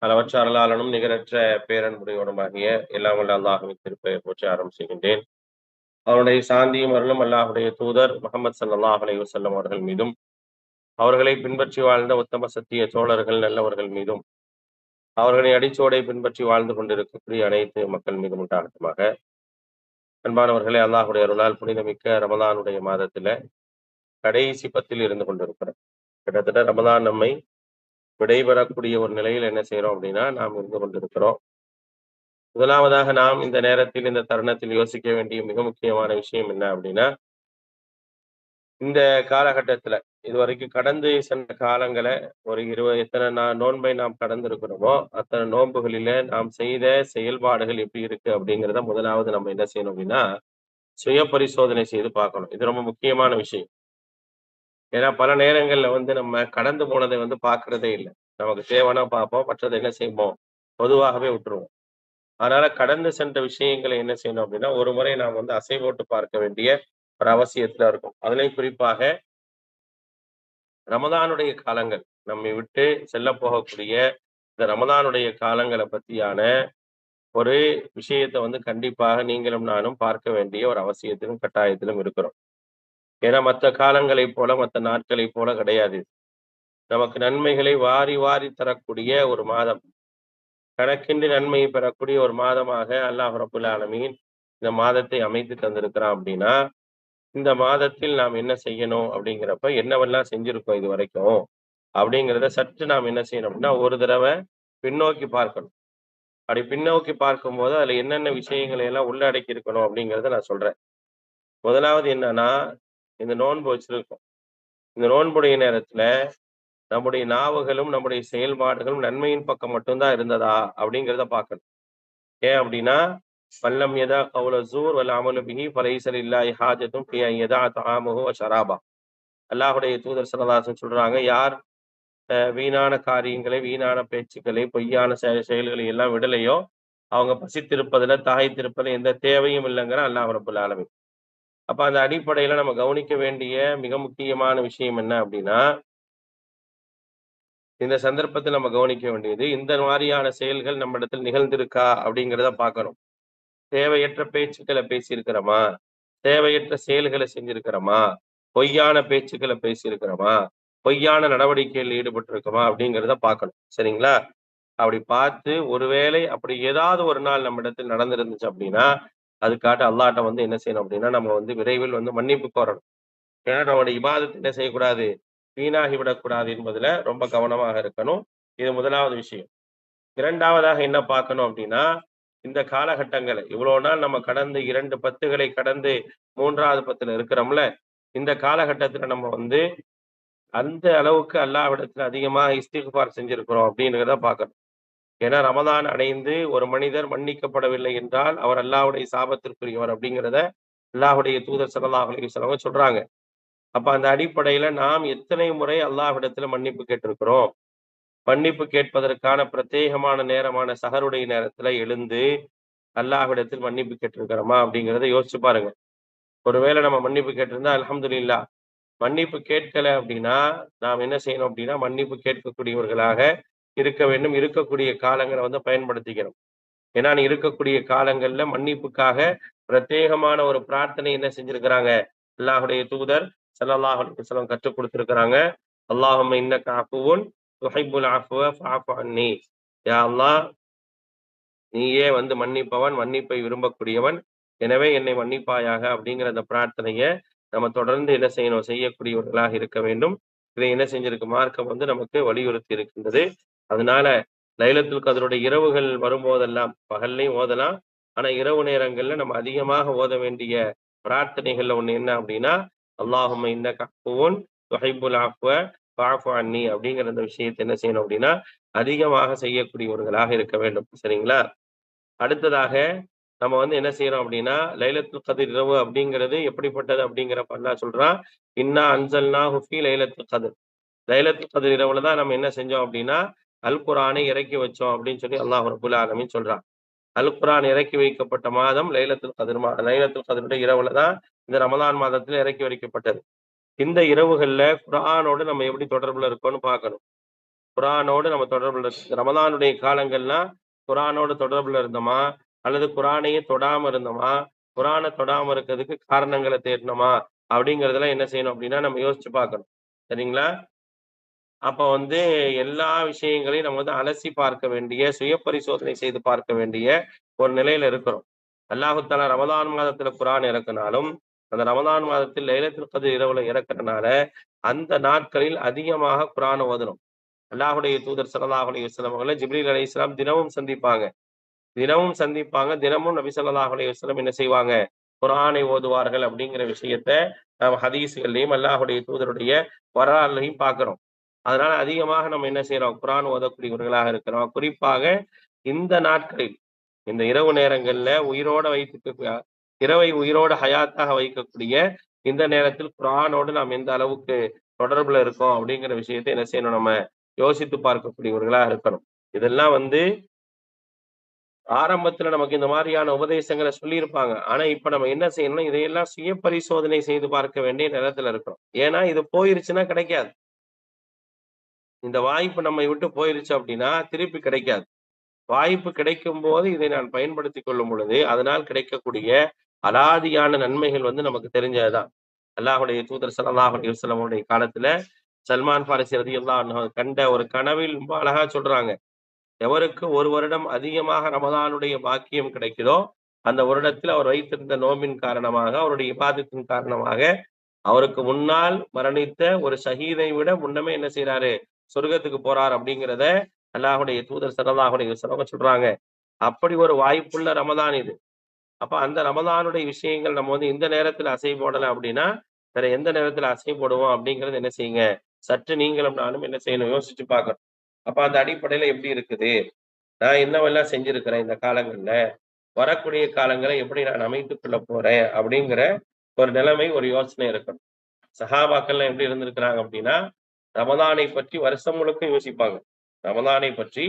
அளவற்ற அருளாளனும் நிகரற்ற பேரன்புடையோனுமாகிய எல்லாம் வல்ல அல்லாஹுவின் திருப்பெயர் போற்றி ஆரம்பிக்கின்றேன். அவருடைய சாந்தியும் அருளும் அல்லாஹுடைய தூதர் முகமது ஸல்லல்லாஹு அலைஹி வஸல்லம் அவர்கள் மீதும், அவர்களை பின்பற்றி வாழ்ந்த உத்தம சத்திய தோழர்கள் நல்லவர்கள் மீதும், அவர்களின் அடிச்சோடை பின்பற்றி வாழ்ந்து கொண்டிருக்கக்கூடிய அனைத்து மக்கள் மீதும் உண்டாகட்டுமாக. அன்பானவர்களே, அல்லாஹுடைய அருளால் புனிதமிக்க ரமலானுடைய மாதத்துல கடைசி பத்தில் இருந்து கொண்டிருக்கிறோம். கிட்டத்தட்ட ரமலான் நம்மை விடைபெறக்கூடிய ஒரு நிலையில் என்ன செய்றோம் அப்படின்னா, நாம் இருந்து கொண்டிருக்கிறோம். முதலாவதாக நாம் இந்த நேரத்தில், இந்த தருணத்தில் யோசிக்க வேண்டிய மிக முக்கியமான விஷயம் என்ன அப்படின்னா, இந்த காலகட்டத்துல இதுவரைக்கும் கடந்து சென்ற காலங்கள ஒரு எத்தனை நோன்பை நாம் கடந்திருக்கிறோமோ, அத்தனை நோன்புகளில நாம் செய்த செயல்பாடுகள் எப்படி இருக்கு அப்படிங்கிறத முதலாவது நம்ம என்ன செய்யணும் அப்படின்னா, சுய பரிசோதனை செய்து பார்க்கணும். இது ரொம்ப முக்கியமான விஷயம். ஏன்னா பல நேரங்கள்ல நம்ம கடந்து போனதை பார்க்கிறதே இல்ல. நமக்கு தேவைன்னா பார்ப்போம், மற்றதை என்ன செய்வோம், பொதுவாகவே விட்டுருவோம். அதனால கடந்து சென்ற விஷயங்களை என்ன செய்யணும் அப்படின்னா, ஒரு முறை நாம் அசை போட்டு பார்க்க வேண்டிய ஒரு அவசியத்துல இருக்கும். அதுலயும் குறிப்பாக ரமதானுடைய காலங்கள், நம்மை விட்டு செல்லப் போகக்கூடிய இந்த ரமதானுடைய காலங்கள பத்தியான ஒரு விஷயத்த கண்டிப்பாக நீங்களும் நானும் பார்க்க வேண்டிய ஒரு அவசியத்திலும், கட்டாயத்திலும் இருக்கிறோம். ஏன்னா மத்த காலங்களைப் போல, மத்த நாட்களைப் போல கிடையாது இது. நமக்கு நன்மைகளை வாரி வாரி தரக்கூடிய ஒரு மாதம். கணக்கின்றி நன்மையை பெறக்கூடிய ஒரு மாதமாக அல்லாஹ் ரப்புல் ஆலமீன் இந்த மாதத்தை அமைத்து தந்திருக்கிறான் அப்படின்னா, இந்த மாதத்தில் நாம் என்ன செய்யணும் அப்படிங்கிறப்ப, என்னவெல்லாம் செஞ்சிருக்கோம் இதுவரைக்கும் அப்படிங்கிறத சற்று நாம் என்ன செய்யணும் அப்படின்னா, ஒரு தடவ பின்னோக்கி பார்க்கணும். அப்படி பின்னோக்கி பார்க்கும்போது, அதுல என்னென்ன விஷயங்களை எல்லாம் உள்ளடக்கி இருக்கணும் அப்படிங்கிறத நான் சொல்றேன். முதலாவது என்னன்னா, இந்த நோன்பு வச்சிருக்கோம். இந்த நோன்புடைய நேரத்துல நம்முடைய நாவுகளும், நம்முடைய செயல்பாடுகளும் நன்மையின் பக்கம் மட்டும் தான் இருந்ததா அப்படிங்கிறத பார்க்கணும். ஏன் அப்படின்னா, "மல்லம் யதா கவுல ஸூர் வல் அமலு பிஹி ஃபலைஸ லில்லாஹி ஹாஜத்துன் ஃபி அன் யதா தஆமஹு வ ஷராபா." அல்லாஹ்வுடைய தூதர் ஸல்லல்லாஹு அலைஹி வஸல்லம் சொல்றாங்க, யார் வீணான காரியங்களை, வீணான பேச்சுக்களை, பொய்யான செயல்களை எல்லாம் விடலையோ, அவங்க பசித்திருப்பதுல, தாகத்திருப்பதுல எந்த தேவையும் இல்லைங்கிறான் அல்லாஹ் ரப்பல் ஆலமீன். அப்ப அந்த அடிப்படையில நம்ம கவனிக்க வேண்டிய மிக முக்கியமான விஷயம் என்ன அப்படின்னா, இந்த சந்தர்ப்பத்தில் நம்ம கவனிக்க வேண்டியது, இந்த மாரியான செயல்கள் நம்மிடத்தில் நிகழ்ந்திருக்கா அப்படிங்கிறத பார்க்கணும். தேவையற்ற பேச்சுக்கள பேசியிருக்கிறோமா? தேவையற்ற செயல்கள செஞ்சிருக்கிறோமா? பொய்யான பேச்சுக்கள பேசியிருக்கிறோமா? பொய்யான நடவடிக்கையில் ஈடுபட்டிருக்கோமா? அப்படிங்கிறத பார்க்கணும். சரிங்களா? அப்படி பார்த்து ஒருவேளை அப்படி ஏதாவது ஒரு நாள் நம்மிடத்தில் நடந்திருந்துச்சு அப்படின்னா, அதுக்காக அல்லாஹ்ட்ட என்ன செய்யணும் அப்படின்னா, நம்ம விரைவில் மன்னிப்பு கோரணும். ஏன்னா நம்முடைய இபாதத் என்ன செய்யக்கூடாது? வீணாகி விடக்கூடாது என்பதுல ரொம்ப கவனமாக இருக்கணும். இது முதலாவது விஷயம். 2வதாக என்ன பார்க்கணும் அப்படின்னா, இந்த காலகட்டங்கள இவ்வளோ நாள் நம்ம கடந்து 2 பத்துகளை கடந்து 3வது பத்துல இருக்கிறோம்ல, இந்த காலகட்டத்துல நம்ம அந்த அளவுக்கு அல்லாஹ்விடத்துல அதிகமா இஸ்திக்ஃபார் செஞ்சிருக்கிறோம் அப்படிங்கிறத பார்க்கணும். ஏன்னா ரமதான் அடைந்து ஒரு மனிதர் மன்னிக்கப்படவில்லை என்றால், அவர் அல்லாஹ்வுடைய சாபத்திற்குரியவர் அப்படிங்கிறத அல்லாஹ்வுடைய தூதர் ஸல்லல்லாஹு அலைஹி வஸல்லம் சொல்றாங்க. அப்ப அந்த அடிப்படையில நாம் எத்தனை முறை அல்லாஹ்விடத்துல மன்னிப்பு கேட்டிருக்கிறோம்? மன்னிப்பு கேட்பதற்கான பிரத்யேகமான நேரமான சஹருடைய நேரத்துல எழுந்து அல்லாஹ்விடத்தில் மன்னிப்பு கேட்டிருக்கிறோமா அப்படிங்கிறத யோசிச்சு பாருங்க. ஒருவேளை நம்ம மன்னிப்பு கேட்டிருந்தா அல்ஹம்துலில்லாஹ். மன்னிப்பு கேட்கல அப்படின்னா, நாம் என்ன செய்யணும் அப்படின்னா, மன்னிப்பு கேட்கக்கூடியவர்களாக இருக்க வேண்டும். இருக்கக்கூடிய காலங்கள பயன்படுத்திக்கணும். ஏன்னா, நீ இருக்கக்கூடிய காலங்கள்ல மன்னிப்புக்காக பிரத்யேகமான ஒரு பிரார்த்தனை என்ன செஞ்சிருக்கிறாங்க? அல்லாஹ்வுடைய தூதர் ஸல்லல்லாஹு அலைஹி வஸல்லம் கற்றுக் குடுத்திருக்கிறாங்க. அல்லாஹும்ம இன்னக அஃபுவுன் துஹிப்புல் அஃப்வ ஃபஅஃபு அன்னி. யா அல்லாஹ், நீயே மன்னிப்பவன், மன்னிப்பை விரும்பக்கூடியவன். எனவே என்னை மன்னிப்பாயாக அப்படிங்கிற அந்த பிரார்த்தனைய நம்ம தொடர்ந்து என்ன செய்யணும்? செய்யக்கூடியவர்களாக இருக்க வேண்டும். இதை என்ன செஞ்சிருக்கு? மார்க்கம் நமக்கு வலியுறுத்தி இருக்கின்றது. அதனால லைலத்துல் கத்ருடைய இரவுகள் வரும்போதெல்லாம் பகல்லையும் ஓதலாம். ஆனா இரவு நேரங்கள்ல நம்ம அதிகமாக ஓத வேண்டிய பிரார்த்தனைகள்ல ஒண்ணு என்ன அப்படின்னா, அல்லாஹும்ம இன்னக அஃபுவுன் துஹிப்புல் அஃப்வ ஃபஅஃபு அன்னி அப்படிங்கிற அந்த விஷயத்தை என்ன செய்யணும் அப்படின்னா, அதிகமாக செய்யக்கூடியவர்களாக இருக்க வேண்டும். சரிங்களா? அடுத்ததாக நம்ம என்ன செய்றோம் அப்படின்னா, லைலத்துல் கத்ர் இரவு அப்படிங்கிறது எப்படிப்பட்டது அப்படிங்கிறப்ப அல்லாஹ் சொல்றான், "இன்னா அன்ஸல்னாஹு ஃபீ லைலத்துல் கத்ர்." லைலத்துல் கத்ர் இரவுல தான் நம்ம என்ன செஞ்சோம் அப்படின்னா, அல் குர்ஆனை இறக்கி வச்சோம் அப்படின்னு சொல்லி அல்லாஹ் ரப்பல் ஆலமீன் சொல்றான். அல் குர்ஆன் இறக்கி வைக்கப்பட்ட மாதம் லைலத்துல் கத்ர் லைலத்துல் கத்ருடைய இரவுல தான் இந்த ரமலான் மாதத்துல இறக்கி வைக்கப்பட்டது. இந்த இரவுகள்ல குர்ஆனோடு நம்ம எப்படி தொடர்புல இருக்கோம்னு பார்க்கணும். குர்ஆனோடு நம்ம தொடர்புல ரமலானுடைய காலங்கள்லாம் குர்ஆனோடு தொடர்புல இருந்தோமா? அல்லது குர்ஆனையே தொடாம இருந்தோமா? குர்ஆன தொடாம இருக்கிறதுக்கு காரணங்கள தேடினோமா? அப்படிங்கிறதெல்லாம் என்ன செய்யணும் அப்படின்னா, நம்ம யோசிச்சு பார்க்கணும். சரிங்களா? அப்ப எல்லா விஷயங்களையும் நம்ம அலசி பார்க்க வேண்டிய, சுய பரிசோதனை செய்து பார்க்க வேண்டிய ஒரு நிலையில இருக்கிறோம். அல்லாஹு தஆலா ரமலான் மாதத்துல குர்ஆன் இறக்குனாலும், அந்த ரமலான் மாதத்தில் லைலத்துல் கத்ர் இரவுல இறக்குறனால, அந்த நாட்களில் அதிகமாக குர்ஆன ஓதணும். அல்லாஹ்வுடைய தூதர் ஸல்லல்லாஹு அலைஹி வஸல்லம் அவர்கள ஜிப்ரீல் அலைஹிஸ்ஸலாம் தினமும் சந்திப்பாங்க. தினமும் சந்திப்பாங்க. தினமும் நபி ஸல்லல்லாஹு அலைஹி வஸல்லம் என்ன செய்வாங்க? குர்ஆனை ஓதுவார்கள் அப்படிங்கிற விஷயத்த நாம் ஹதீஸ்கள்லயும், அல்லாஹ்வுடைய தூதருடைய வரலாறுலயும் பார்க்கிறோம். அதனால அதிகமாக நம்ம என்ன செய்றோம்? குர்ஆன் ஓதக்கூடியவர்களாக இருக்கிறோம். குறிப்பாக இந்த நாட்களில், இந்த இரவு நேரங்கள்ல உயிரோட இரவை உயிரோட ஹயாத்தாக வைக்கக்கூடிய இந்த நேரத்தில் குர்ஆனோடு நாம் எந்த அளவுக்கு தொடர்புல இருக்கோம் அப்படிங்கிற விஷயத்த என்ன செய்யணும்? நம்ம யோசித்து பார்க்கக்கூடியவர்களா இருக்கணும். இதெல்லாம் ஆரம்பத்துல நமக்கு இந்த மாதிரியான உபதேசங்கள சொல்லியிருப்பாங்க. ஆனா, இப்ப நம்ம என்ன செய்யணும்னா, இதையெல்லாம் சுய பரிசோதனை செய்து பார்க்க வேண்டிய நேரத்துல இருக்கிறோம். ஏன்னா, இது போயிருச்சுன்னா கிடைக்காது. இந்த வாய்ப்பு நம்மை விட்டு போயிருச்சு அப்படின்னா, திருப்பி கிடைக்காது. வாய்ப்பு கிடைக்கும்போது இதை நான் பயன்படுத்திக் கொள்ளும் பொழுது, அதனால் கிடைக்கக்கூடிய அலாதியான நன்மைகள் நமக்கு தெரிஞ்சதுதான். அல்லாஹ்வுடைய தூதர் ஸல்லல்லாஹு அலைஹி வஸல்லம் அவருடைய காலத்துல, சல்மான் ஃபாரிஸி ரலியல்லாஹு அன்ஹு கண்ட ஒரு கனவில் ரொம்ப அழகா சொல்றாங்க. எவருக்கு 1 வருடம் அதிகமாக ரமலானுடைய பாக்கியம் கிடைக்குதோ, அந்த வருடத்தில் அவர் வைத்திருந்த நோம்பின் காரணமாக, அவருடைய இபாதத்தின் காரணமாக, அவருக்கு முன்னால் மரணித்த ஒரு ஷஹீதை விட முன்னமே என்ன செய்றாரு? சொர்க்கத்துக்கு போறார் அப்படிங்கிறத அல்லாஹ்வுடைய தூதர் ஸல்லல்லாஹு அலைஹி வஸல்லம் சொல்றாங்க. அப்படி ஒரு வாய்ப்புள்ள ரமதான் இது. அப்ப அந்த ரமதானுடைய விஷயங்கள் நம்ம இந்த நேரத்துல அசை போடல அப்படின்னா, வேற எந்த நேரத்துல அசை போடுவோம் அப்படிங்கிறது என்ன செய்யுங்க? சற்று நீங்களும் நானும் என்ன செய்யணும்? யோசிச்சு பார்க்கணும். அப்ப அந்த அடிப்படையில எப்படி இருக்குது? நான் என்னவெல்லாம் செஞ்சிருக்கிறேன் இந்த காலங்கள்ல? வரக்கூடிய காலங்கள எப்படி நான் அமைத்துக் கொள்ள போறேன்? அப்படிங்கிற ஒரு நிலைமை, ஒரு யோசனை இருக்கணும். சஹாபாக்கள்லாம் எப்படி இருந்திருக்கிறாங்க அப்படின்னா, ரமலானை பற்றி வருஷம் முழுக்க யோசிப்பாங்க. ரமலானை பற்றி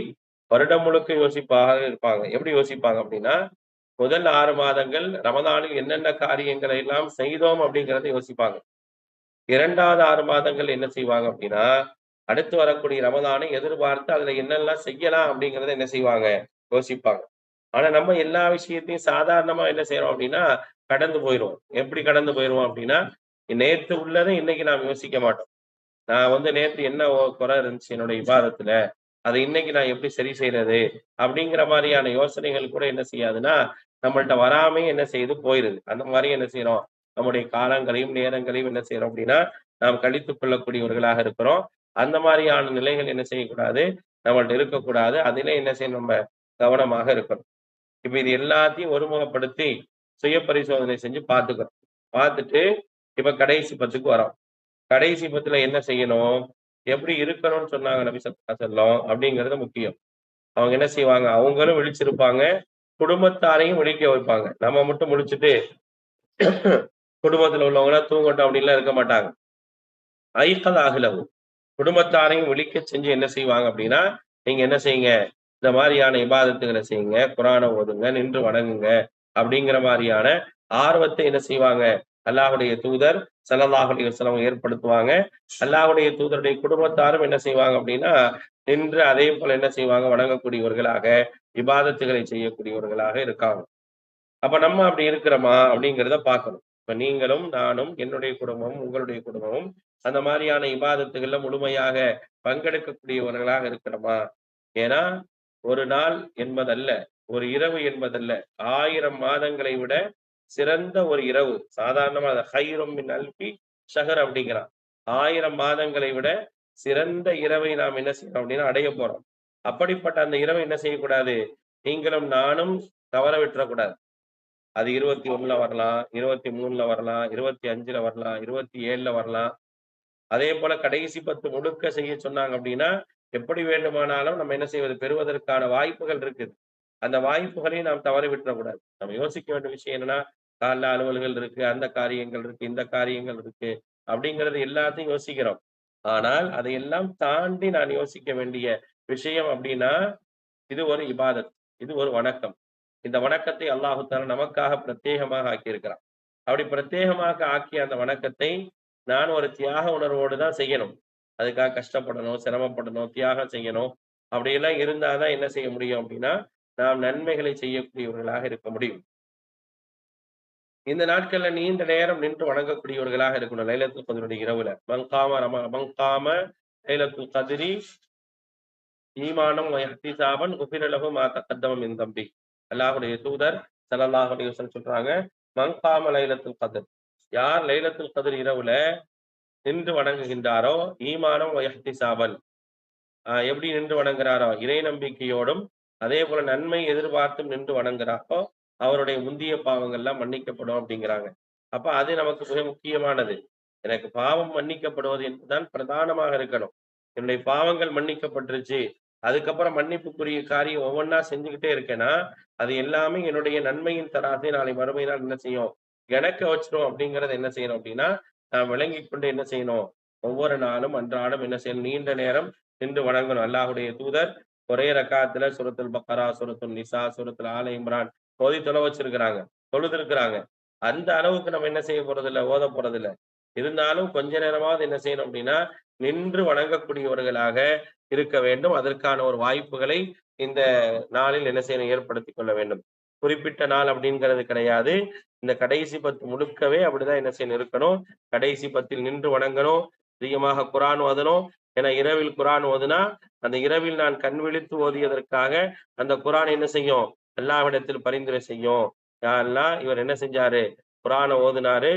வருடம் முழுக்க யோசிப்பாக இருப்பாங்க. எப்படி யோசிப்பாங்க அப்படின்னா, முதல் 6 மாதங்கள் ரமலானில் என்னென்ன காரியங்களை எல்லாம் செய்தோம் அப்படிங்கிறத யோசிப்பாங்க. 2வது 6 மாதங்கள் என்ன செய்வாங்க அப்படின்னா, அடுத்து வரக்கூடிய ரமலானை எதிர்பார்த்து அதுல என்னெல்லாம் செய்யலாம் அப்படிங்கிறத என்ன செய்வாங்க? யோசிப்பாங்க. ஆனா நம்ம எல்லா விஷயத்தையும் சாதாரணமா என்ன செய்றோம் அப்படின்னா, கடந்து போயிருவோம். எப்படி கடந்து போயிருவோம் அப்படின்னா, நேத்து உள்ளத இன்னைக்கு நாம் யோசிக்க மாட்டோம். நான் நேத்து என்ன குறை இருந்துச்சு என்னோட இபாதத்துல, அத இன்னைக்கு நான் எப்படி சரி செய்றது? அப்படிங்கிற மாரியான யோசனைகள் கூட என்ன செய்யாதுன்னா, நம்மள்ட்ட வராமயே என்ன செய்யுது? போயிருது. அந்த மாரி என்ன செய்றோம்? நம்முடைய காலங்களையும், நேரங்களையும் என்ன செய்றோம் அப்படின்னா, நாம் கழித்துக் கொள்ளக்கூடியவர்களாக இருக்கிறோம். அந்த மாரியான நிலைகள் என்ன செய்யக்கூடாது? நம்மள்ட்ட இருக்கக்கூடாது. அதிலே என்ன செய்யணும்? நம்ம கவனமாக இருக்கணும். இப்ப இது எல்லாத்தையும் ஒருமுகப்படுத்தி, சுய பரிசோதனை செஞ்சு பார்த்துக்கணும். பார்த்துட்டு, இப்ப கடைசி 10க்கு வரோம். கடைசி 10ல என்ன செய்யணும்? எப்படி இருக்கணும்னு சொன்னாங்க நபி ஸல்லல்லாஹு அலைஹி வஸல்லம் அப்படிங்கிறது முக்கியம். அவங்க என்ன செய்வாங்க? அவங்களும் விழிச்சிருப்பாங்க. குடும்பத்தாரையும் விழிக்க வைப்பாங்க. நம்ம மட்டும் முழிச்சுட்டு, குடும்பத்துல உள்ளவங்கலாம் தூங்கட்டும் அப்படின்லாம் இருக்க மாட்டாங்க. ஐகல் அஹ்லஹு குடும்பத்தாரையும் விழிக்க செஞ்சு என்ன செய்வாங்க அப்படின்னா, நீங்க என்ன செய்யுங்க? இந்த மாரியான இபாதத்துகள செய்யுங்க. குர்ஆன ஓதுங்க, நின்று வணங்குங்க. அப்படிங்கிற மாரியான ஆர்வத்தை என்ன செய்வாங்க? அல்லாஹ்வுடைய தூதர் ஸல்லல்லாஹு அலைஹி வஸல்லம் ஏற்படுத்துவாங்க. அல்லாஹ்வுடைய தூதருடைய குடும்பத்தாரும் என்ன செய்வாங்க அப்படின்னா, நின்று அதே போல என்ன செய்வாங்க? வணங்கக்கூடியவர்களாக, இபாதத்துகளை செய்யக்கூடியவர்களாக இருக்காங்க. அப்ப நம்ம அப்படி இருக்கிறோமா? அப்படிங்கிறத பார்க்கணும். இப்ப நீங்களும், நானும், என்னுடைய குடும்பமும், உங்களுடைய குடும்பமும் அந்த மாரியான இபாதத்துகள்ல முழுமையாக பங்கெடுக்கக்கூடியவர்களாக இருக்கிறோமா? ஏன்னா, ஒரு நாள் என்பதல்ல, ஒரு இரவு என்பதல்ல, 1000 மாதங்களை விட சிறந்த ஒரு இரவு. சாதாரணமா அத "ஹைரும் மின் அல்ஃபி ஷஹர்" அப்படிங்கிறான். 1000 மாதங்களை விட சிறந்த இரவை நாம் என்ன செய்றோம் அப்படின்னா அடையப் போறோம். அப்படிப்பட்ட அந்த இரவை என்ன செய்யக்கூடாது? நீங்களும் நானும் தவற விட்டுறக்கூடாது. அது 21ல வரலாம், 23ல வரலாம், 25ல வரலாம், 27ல வரலாம். அதேபோல கடைசி 10 முழுக்க செய்ய சொன்னாங்க அப்படின்னா, எப்படி வேண்டுமானாலும் நம்ம என்ன செய்வது? பெறுவதற்கான வாய்ப்புகள் இருக்குது. அந்த வாய்ப்புகளையும் நாம் தவற விட்டுறக்கூடாது. நம்ம யோசிக்க வேண்டிய விஷயம் என்னன்னா, காலைல அலுவல்கள் இருக்கு, அந்த காரியங்கள் இருக்கு, இந்த காரியங்கள் இருக்கு, அப்படிங்கிறது எல்லாத்தையும் யோசிக்கிறோம். ஆனால் அதையெல்லாம் தாண்டி நான் யோசிக்க வேண்டிய விஷயம் அப்படின்னா, இது ஒரு இபாதத். இது ஒரு வணக்கம். இந்த வணக்கத்தை அல்லாஹு தஆலா நமக்காக பிரத்யேகமாக ஆக்கியிருக்கிறான். அப்படி பிரத்யேகமாக ஆக்கிய அந்த வணக்கத்தை நான் ஒரு தியாக உணர்வோடு தான் செய்யணும். அதுக்காக கஷ்டப்படணும், சிரமப்படணும், தியாகம் செய்யணும். அப்படியெல்லாம் இருந்தாதான் என்ன செய்ய முடியும் அப்படின்னா, நாம் நன்மைகளை செய்யக்கூடியவர்களாக இருக்க முடியும். இந்த நாட்கள்ல நீண்ட நேரம் நின்று வணங்கக்கூடியவர்களாக இருக்கணும். லைலத்துல் கத்ருடைய இரவுல. மன் காம லைலத்துல் கத்ரி ஈமானம் வ இஹ்திசாபன் குஃபிர லஹு மா தகத்தம மின் தம்பி. அல்லாஹ்வுடைய தூதர் ஸல்லல்லாஹு அலைஹி வஸல்லம் சொல்றாங்க, மன் காம லைலத்துல் கத்ர். யார் லைலத்துல் கத்ர் இரவுல நின்று வணங்குகின்றாரோ, ஈமானம் வ இஹ்திசாபன், எப்படி நின்று வணங்குறாரோ, இறை நம்பிக்கையோடும், அதேபோல நன்மை எதிர்பார்த்தும் நின்று வணங்குறாரோ, அவருடைய முந்திய பாவங்கள்லாம் மன்னிக்கப்படும் அப்படிங்கிறாங்க. அப்ப அது நமக்கு மிக முக்கியமானது. எனக்கு பாவம் மன்னிக்கப்படுவது என்பதுதான் பிரதானமாக இருக்கணும். என்னுடைய பாவங்கள் மன்னிக்கப்பட்டுருச்சு. அதுக்கப்புறம் மன்னிப்புக்குரிய காரியம் ஒவ்வொன்னா செஞ்சுக்கிட்டே இருக்கேன்னா, அது எல்லாமே என்னுடைய நன்மையின் தராசை நாளை மறுமை நாள் என்ன செய்யும்? கணக்க வச்சிரும் அப்படிங்கிறத என்ன செய்யணும் அப்படின்னா, நான் விளங்கிக் கொண்டு என்ன செய்யணும்? ஒவ்வொரு நாளும் அன்றாடம் என்ன செய்யணும்? நீண்ட நேரம் நின்று வணங்கணும். அல்லாஹ்வுடைய தூதர் ஒரே ரக்காத்துல சூரத்துல் பக்கரா, சூரத்துல் நிசா, சூரத்துல் ஆல இம்ரான் ஓதி தொலை வச்சிருக்கிறாங்க. தொழுதிருக்கிறாங்க. அந்த அளவுக்கு நம்ம என்ன செய்ய போறதில்ல, ஓத போறதில்ல. இருந்தாலும் கொஞ்ச நேரமாவது என்ன செய்யணும் அப்படின்னா, நின்று வணங்கக்கூடியவர்களாக இருக்க வேண்டும். அதற்கான ஒரு வாய்ப்புகளை இந்த நாளில் என்ன செய்யணும்? ஏற்படுத்திக் கொள்ள வேண்டும். குறிப்பிட்ட நாள் அப்படிங்கிறது கிடையாது. இந்த கடைசி 10 முழுக்கவே அப்படிதான் என்ன செய்யணும் இருக்கணும். கடைசி 10ல் நின்று வணங்கணும். அதிகமாக குர்ஆன் ஓதணும். ஏன்னா இரவில் குர்ஆன் ஓதுனா, அந்த இரவில் நான் கண் விழித்து ஓதியதற்காக அந்த குர்ஆன் என்ன செய்யும்? அல்லாஹ்விடத்தில் பரிந்துரை செய்யும். யா அல்லாஹ் இவர் என்ன செஞ்சாரு? குர்ஆன ஓதுனாரு.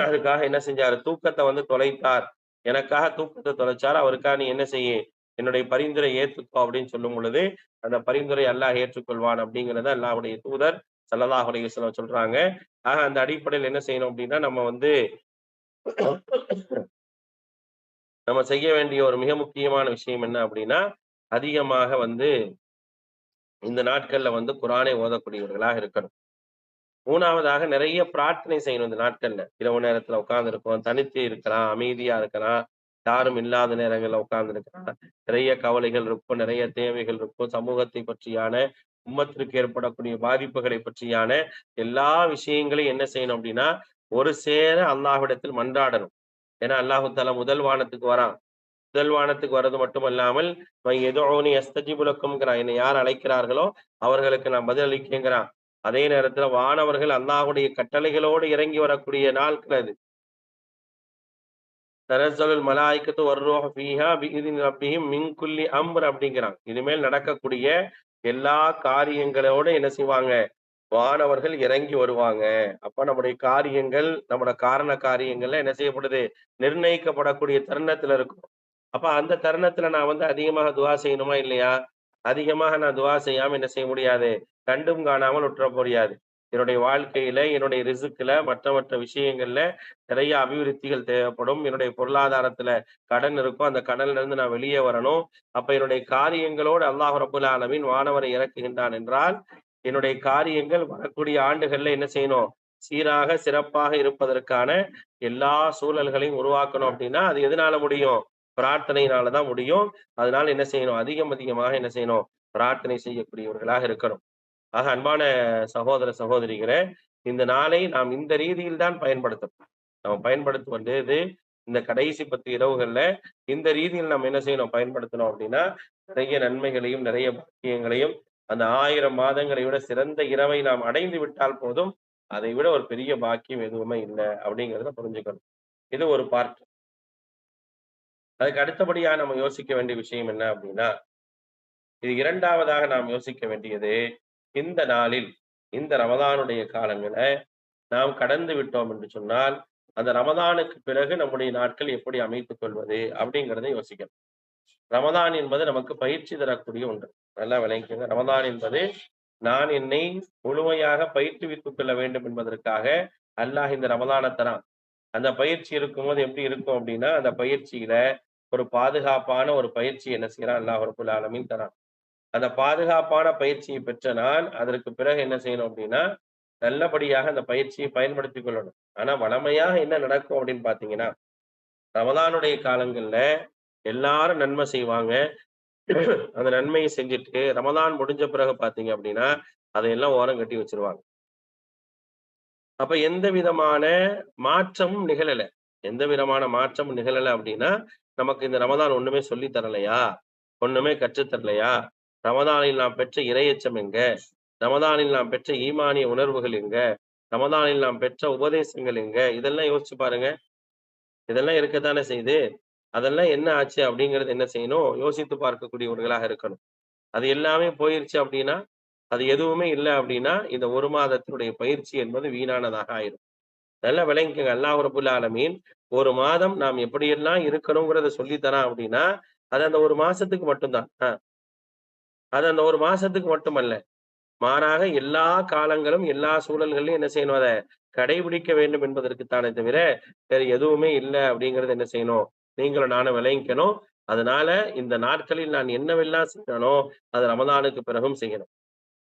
அதுக்காக என்ன செஞ்சாரு? தூக்கத்த தொலைத்தார். எனக்காக தூக்கத்த தொலைச்சார். அவருக்காக நீ என்ன செய்யு? என்னுடைய பரிந்துரை ஏத்துக்கோ அப்படின்னு சொல்லும் பொழுது, அந்த பரிந்துரை அல்லாஹ் ஏற்றுக்கொள்வான் அப்படிங்கிறத அல்லாஹ்வுடைய தூதர் ஸல்லல்லாஹு அலைஹி வஸல்லம் சொல்றாங்க. ஆக அந்த அடிப்படையில் என்ன செய்யணும் அப்படின்னா, நம்ம செய்ய வேண்டிய ஒரு மிக முக்கியமான விஷயம் என்ன அப்படின்னா, அதிகமாக இந்த நாட்கள்ல குர்ஆனை ஓதக்கூடியவர்களாக இருக்கணும். 3வதாக நிறைய பிரார்த்தனை செய்யணும் இந்த நாட்கள்ல. இரவு நேரத்துல உட்கார்ந்திருக்கோம், தனித்து இருக்கலாம், அமைதியா இருக்கலாம். யாரும் இல்லாத நேரங்கள்ல உட்கார்ந்திருக்கலாம். நிறைய கவலைகள் இருக்கும், நிறைய தேவைகள் இருக்கும். சமூகத்தை பற்றியான, உம்மத்திற்கு ஏற்படக்கூடிய பாதிப்புகளை பற்றியான எல்லா விஷயங்களையும் என்ன செய்யணும் அப்படின்னா, ஒரு சேர அல்லாஹ்விடத்தில் மன்றாடணும். ஏன்னா அல்லாஹு தஆலா முதல் வானத்துக்கு வரான். முதல் வானத்துக்கு வர்றது மட்டுமல்லாமல், யதுஊனி அஸ்தஜிபு லக்கும்ங்கிறான். என்னை யார் அழைக்கிறார்களோ அவர்களுக்கு நான் பதிலளிக்கேங்கிறான். அதே நேரத்துல வானவர்கள் அல்லாஹ்வுடைய கட்டளைகளோடு இறங்கி வரக்கூடிய நாட்கள் அது. தனஸ்ஸலுல் மலாயிக்கத்து வர்ரூஹு ஃபீஹா பிஇذن ரப்பிஹிம் மின் குல்லி அம்ர் அப்படிங்கிறான். இனிமேல் நடக்கக்கூடிய எல்லா காரியங்களோட என்ன செய்வாங்க? வானவர்கள் இறங்கி வருவாங்க. அப்ப நம்முடைய காரியங்கள், நம்மோட காரண காரியங்கள்ல என்ன செய்யப்படுது? நிர்ணயிக்கப்படக்கூடிய தருணத்துல இருக்கும். அப்ப அந்த தருணத்துல நான் அதிகமாக துஆ செய்யணுமா? இல்லையா? அதிகமாக நான் துஆ செய்யாம என்ன செய்ய முடியாது? கண்டும் காணாமல் உற்ற முடியாது. என்னுடைய வாழ்க்கையில, என்னுடைய ரிஸ்க்ல, மற்ற மற்ற விஷயங்கள்ல நிறைய அபிவிருத்திகள் தேவைப்படும். என்னுடைய பொருளாதாரத்துல கடன் இருக்கும். அந்த கடன்ல இருந்து நான் வெளியே வரணும். அப்ப என்னுடைய காரியங்களோடு அல்லாஹ் ரப்பல் ஆலமீன் வானவரை இறக்குகின்றான் என்றால், என்னுடைய காரியங்கள் வரக்கூடிய ஆண்டுகள்ல என்ன செய்யணும்? சீராக, சிறப்பாக இருப்பதற்கான எல்லா சூழல்களையும் உருவாக்கணும் அப்படின்னா, அது எதனால முடியும்? பிரார்த்தனையினால தான் முடியும். அதனால என்ன செய்யணும்? அதிகமாக என்ன செய்யணும்? பிரார்த்தனை செய்யக்கூடியவர்களாக இருக்கணும். ஆக அன்பான சகோதர, சகோதரிகளே, இந்த நாளை நாம் இந்த ரீதியில் தான் பயன்படுத்தணும். நம்ம பயன்படுத்த வேண்டியது இந்த கடைசி 10 இரவுகள்ல இந்த ரீதியில் நம்ம என்ன செய்யணும்? பயன்படுத்தணும் அப்படின்னா, நிறைய நன்மைகளையும், நிறைய பாக்கியங்களையும், அந்த 1000 மாதங்களை விட சிறந்த இரவை நாம் அடைந்து விட்டால் போதும். அதை விட ஒரு பெரிய பாக்கியம் எதுவுமே இல்ல அப்படிங்கிறத புரிஞ்சுக்கணும். இது ஒரு பார்ட். அதுக்கு அடுத்தபடியா நம்ம யோசிக்க வேண்டிய விஷயம் என்ன அப்படின்னா, இது 2வதாக நாம் யோசிக்க வேண்டியது, இந்த நாளில், இந்த ரமதானுடைய காலங்கள நாம் கடந்து விட்டோம் என்று சொன்னால், அந்த ரமதானுக்கு பிறகு நம்முடைய நாட்கள் எப்படி அமைத்துக் கொள்வது? அப்படிங்கிறத யோசிக்கணும். ரமதான் என்பது நமக்கு பயிற்சி தரக்கூடிய ஒன்று. நல்லா விளங்கிக்கங்க. ரமதான் என்பது நான் என்னை முழுமையாக பயிற்றுவித்துக் கொள்ள வேண்டும் என்பதற்காக அல்லாஹ் இந்த ரமதான தரான். அந்த பயிற்சி இருக்கும்போது எப்படி இருக்கும் அப்படின்னா, அந்த பயிற்சியில ஒரு பாதுகாப்பான ஒரு பயிற்சி என்ன செய்றான்? அல்லாஹ் ரப்பல் ஆலமீன் தரான். அந்த பாதுகாப்பான பயிற்சியை பெற்ற நான், அதற்கு பிறகு என்ன செய்யணும் அப்படின்னா, நல்லபடியாக அந்த பயிற்சியை பயன்படுத்திக் கொள்ளணும். ஆனா வழமையாக என்ன நடக்கும் அப்படின்னு பார்த்தீங்கன்னா, ரமதானுடைய காலங்கள்ல எல்லாரும் நன்மை செய்வாங்க. அந்த நன்மையை செஞ்சுட்டு, ரமதான் முடிஞ்ச பிறகு பார்த்தீங்க அப்படின்னா, அதையெல்லாம் ஓரம் கட்டி வச்சுருவாங்க. அப்ப எந்த விதமான மாற்றமும் நிகழல. எந்த விதமான மாற்றமும் நிகழல அப்படின்னா, நமக்கு இந்த ரமதான் ஒண்ணுமே சொல்லி தரலையா? ஒண்ணுமே கற்றுத் தரலையா? ரமதானில் நாம் பெற்ற இறையச்சம் எங்க? ரமதானில் நாம் பெற்ற ஈமானிய உணர்வுகள் எங்க? ரமதானில் நாம் பெற்ற உபதேசங்கள் எங்க? இதெல்லாம் யோசிச்சு பாருங்க. இதெல்லாம் இருக்கத்தானே செய்யுது. அதெல்லாம் என்ன ஆச்சு அப்படிங்கிறது என்ன செய்யணும்? யோசித்து பார்க்கக்கூடியவர்களாக இருக்கணும். அது எல்லாமே போயிருச்சு அப்படின்னா, அது எதுவுமே இல்ல அப்படின்னா, இந்த 1 மாதத்தினுடைய பயிற்சி என்பது வீணானதாக ஆயிரும். நல்லா விளங்கிக்கங்க. அல்லாஹ் ரப்புல் ஆலமீன் 1 மாதம் நாம் எப்படியெல்லாம் இருக்கணுங்கிறத சொல்லி தரான் அப்படின்னா, அது அந்த 1 மாசத்துக்கு மட்டும் தான். அது அந்த 1 மாசத்துக்கு மட்டுமல்ல. மாறாக எல்லா காலங்களும், எல்லா சூழல்கள்லயும் என்ன செய்யணும் அத கடைபிடிக்க வேண்டும் என்பதற்குத்தானே தவிர, வேற எதுவுமே இல்ல அப்படிங்கிறது என்ன செய்யணும்? நீங்களும் நானும் விளங்கிக்கணும். அதனால இந்த நாட்களில் நான் என்னவெல்லாம் செய்றேனோ, அது ரமதானுக்கு பிறகும் செய்யணும்.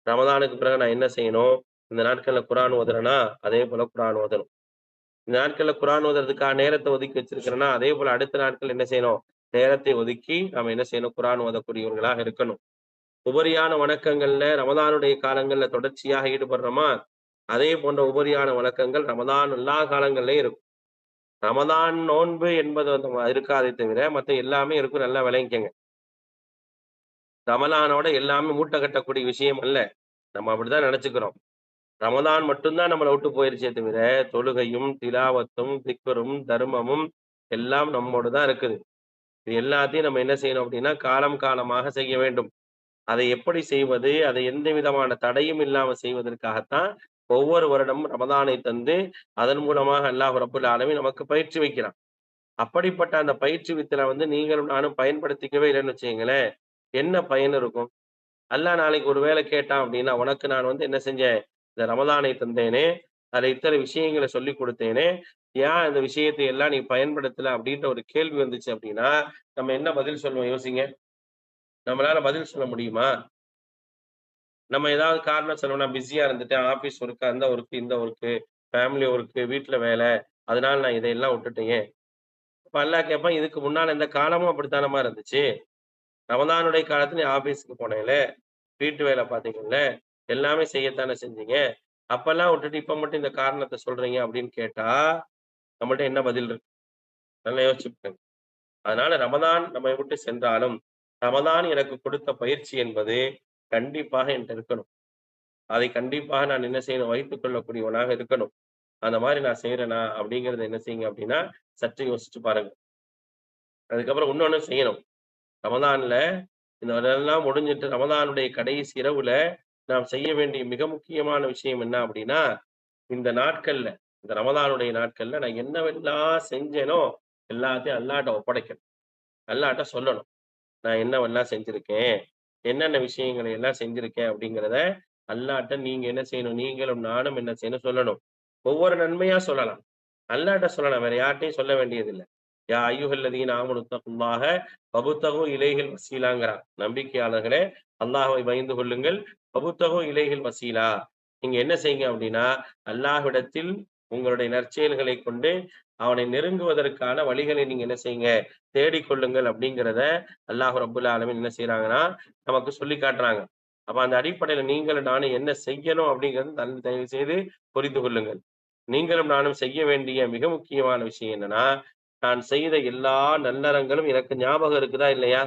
ரமதானுக்கு பிறகு நான் என்ன செய்யணும்? இந்த நாட்கள்ல குர்ஆன் ஓதுறேனா, அதே போல குர்ஆன் ஓதணும். இந்த நாட்கள்ல குர்ஆன் ஓதுறதுக்கான நேரத்த ஒதுக்கி வச்சிருக்கிறேன்னா, அதே போல அடுத்த நாட்கள் என்ன செய்யணும்? நேரத்தை ஒதுக்கி நாம என்ன செய்யணும்? குர்ஆன் ஓதக்கூடியவர்களாக இருக்கணும். உபரியான வணக்கங்கள்ல ரமதானுடைய காலங்கள்ல தொடர்ச்சியாக ஈடுபடுறோமா, அதே போன்ற உபரியான வணக்கங்கள் ரமதான் எல்லா காலங்கள்லயும் இருக்கும். ரமதான் நோன்பு என்பது வந்து இருக்காதே தவிர, மத்த எல்லாமே இருக்கும். நல்லா விளங்கிக்கங்க. ரமலானோட எல்லாமே மூட்டை கட்டக்கூடிய விஷயம் அல்ல. நம்ம அப்படிதான் நெனச்சுக்கிறோம். ரமதான் மட்டும் தான் நம்மள விட்டு போயிருச்சே தவிர, தொழுகையும், திலாவத்தும், திக்ரும், தர்மமும் எல்லாம் நம்மோடு தான் இருக்குது. இது எல்லாத்தையும் நம்ம என்ன செய்யணும் அப்படின்னா, காலம் காலமாக செய்ய வேண்டும். அதை எப்படி செய்வது? அதை எந்த விதமான தடையும் இல்லாம செய்வதற்காகத்தான் ஒவ்வொரு வருடமும் ரமதானை தந்து, அதன் மூலமாக அல்லாஹ் ரப்புல் ஆலமீன் நமக்கு பயிற்சி வைக்கிறான். அப்படிப்பட்ட அந்த பயிற்றுவித்தல வந்து நீங்களும் நானும் பயன்படுத்திக்கவே இல்லன்னு வச்சுக்கங்களேன், என்ன பயன் இருக்கும்? அல்லாஹ் நாளைக்கு ஒரு வேளை கேட்டான் அப்படின்னா, "உனக்கு நான் வந்து என்ன செஞ்சேன்? இந்த ரமதானை தந்தேனே, அதுல இத்தனை விஷயங்கள சொல்லிக் குடுத்தேனே, ஏன் இந்த விஷயத்தை எல்லாம் நீ பயன்படுத்தல?" அப்படின்ற ஒரு கேள்வி வந்துச்சு அப்படின்னா, நம்ம என்ன பதில் சொல்லுவோம் யோசிங்க. நம்மளால பதில் சொல்ல முடியுமா? நம்ம ஏதாவது காரணம் சொல்லணும், நான் பிஸியா இருந்துட்டேன். ஆஃபீஸ் ஒர்க், அந்த ஒர்க், இந்த ஒர்க், ஃபேமிலி ஒர்க், வீட்ல வேலை. அதனால நான் இதையெல்லாம் விட்டுட்டேன். அப்ப அல்லாஹ் கேட்பான், இதுக்கு முன்னால இந்த காலமும் அப்படித்தானம்மா இருந்துச்சு. ரமதானுடைய காலத்துல நீ ஆஃபீஸ்க்கு போனேல்ல, வீட்டு வேலை பார்த்தீங்கல்ல, எல்லாமே செய்யத்தானே செஞ்சீங்க. அப்பல்லாம் விட்டுட்டு இப்ப மட்டும் இந்த காரணத்த சொல்றீங்க அப்படின்னு கேட்டா, நம்மள்ட்ட என்ன பதில் இருக்கு? நல்லா யோசிச்சு பாருங்க. அதனால ரமதான் நம்மை விட்டு சென்றாலும், ரமதான் எனக்கு கொடுத்த பயிற்சி என்பது கண்டிப்பாக என்ட்ட இருக்கணும். அதை கண்டிப்பாக நான் என்ன செய்யணும்? வைத்துக் கொள்ளக்கூடியவனாக இருக்கணும். அந்த மாரி நான் செய்றேனா? அப்படிங்கிறத என்ன செய்யுங்க அப்படின்னா, சற்று யோசிச்சு பாருங்க. அதுக்கப்புறம் இன்னொன்னு செய்யணும். ரமதான்ல இந்த இதெல்லாம் முடிஞ்சிட்டு ரமதானுடைய கடைசி இரவுல நாம் செய்ய வேண்டிய மிக முக்கியமான விஷயம் என்ன அப்படின்னா, இந்த நாட்கள்ல, இந்த ரமதானுடைய நாட்கள்ல நான் என்னவெல்லாம் செஞ்சேனோ, எல்லாத்தையும் அல்லாஹ்ட்ட ஒப்படைக்கணும். அல்லாஹ்ட்ட சொல்லணும். நான் என்னவெல்லாம் செஞ்சிருக்கேன்? என்னென்ன விஷயங்களை எல்லாம் செஞ்சிருக்கேன் அப்படிங்கிறத அல்லாஹ்ட்ட நீங்க என்ன செய்யணும்? நீங்களும் நானும் என்ன செய்யணும்? சொல்லணும். ஒவ்வொரு நன்மையா சொல்லலாம். அல்லாஹ்ட்ட சொல்லலாம். வேற யார்ட்டயும் சொல்ல வேண்டியதில்ல. யா அய்யுஹல்லதீன ஆமனு தகுல்லாஹ வபுத்தகு இலைஹில் வசீலாங்கிறான். நம்பிக்கையாளர்களே, அல்லாஹ்வை பயந்து கொள்ளுங்கள். வபுத்தகு இலைஹில் வசீலா. நீங்க என்ன செய்யுங்க அப்படின்னா, அல்லாஹ்விடத்தில் உங்களுடைய நற்செயல்களைக் கொண்டு அவனை நெருங்குவதற்கான வழிகளை நீங்க என்ன செய்யுங்க? தேடிக் கொள்ளுங்கள் அப்படிங்கிறத அல்லாஹ் ரப்புல் ஆலமீன் என்ன செய்றாங்கன்னா, நமக்கு சொல்லிக் காட்டுறாங்க. அப்ப அந்த அடிப்படையில நீங்களும் நானும் என்ன செய்யணும் அப்படிங்கிறது தயவு செய்து புரிந்து கொள்ளுங்கள். நீங்களும் நானும் செய்ய வேண்டிய மிக முக்கியமான விஷயம் என்னன்னா, நான் செய்த எல்லா நல்லறங்களும் எனக்கு ஞாபகம் இருக்குதா இல்லையா?